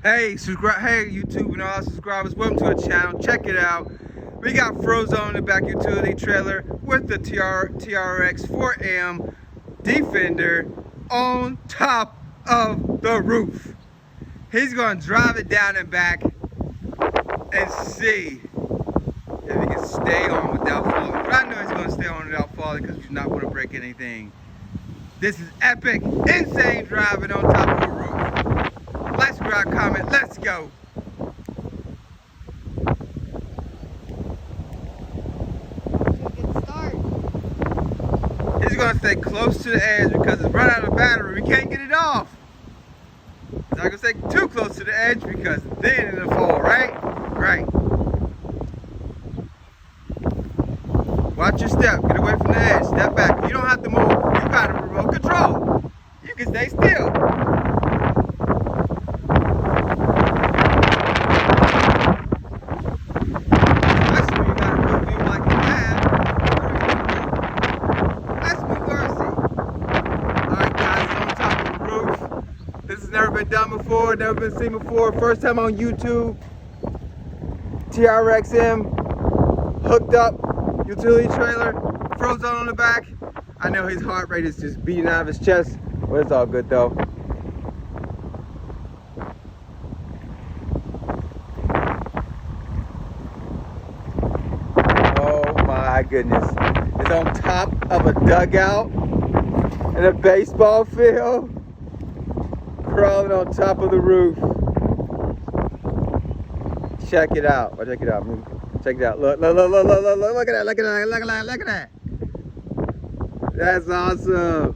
Hey, subscribe. Hey, YouTube and all subscribers, welcome to the channel. Check it out. We got Frozone in the back utility trailer with the TRX4M Defender on top of the roof. He's gonna drive it down and back and see if he can stay on without falling. But I know he's gonna stay on without falling because he's not gonna break anything. This is epic, insane driving on top of the roof. Like, subscribe, comment, let's go. Good start. He's gonna stay close to the edge because it's run out of battery. We can't get it off. He's not gonna stay too close to the edge because then it'll fall, right? Right. Watch your step. Get away from the edge. Step back. You don't have to move. You got a remote control. You can stay still. This has never been done before, never been seen before. First time on YouTube. TRX4M hooked up, utility trailer, Frozone on the back. I know his heart rate is just beating out of his chest, but it's all good though. Oh my goodness. It's on top of a dugout in a baseball field. Crawling on top of the roof. Check it out. Oh, check it out. Check it out. Look at that. Look at that. Look at that. That's awesome.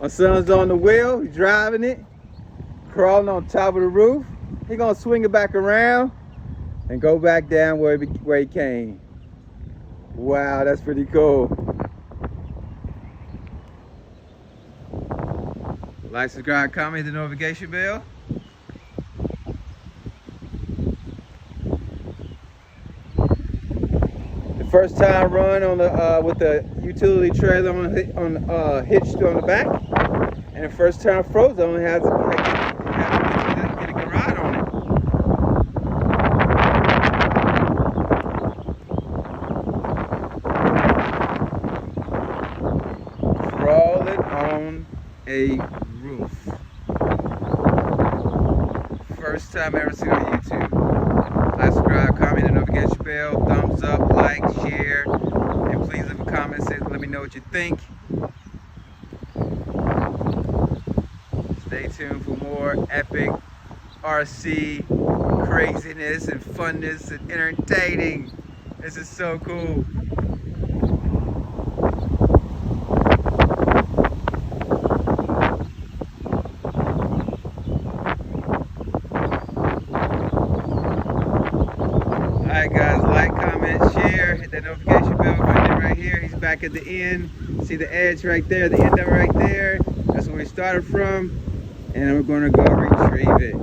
My son's on the wheel. He's driving it. Crawling on top of the roof. He's gonna swing it back around and go back down where he came. Wow, that's pretty cool. Like, subscribe, comment, hit the notification bell. The first time run on the with the utility trailer hitched on the back, and the first time Frozone has get a ride on it. Crawling on a roof. First time ever seen on YouTube. Like, subscribe, comment, and notification bell, thumbs up, like, share, and please leave a comment. Let me know what you think. Stay tuned for more epic RC craziness and funness and entertaining. This is so cool. Alright guys, like, comment, share, hit that notification bell right here. He's back at the end. See the edge right there, the end of it right there. That's where we started from. And we're gonna go retrieve it.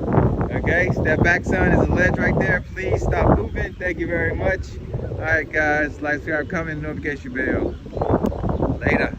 Okay, step back, son. There's a ledge right there. Please stop moving. Thank you very much. Alright guys, like, subscribe, comment, notification bell. Later.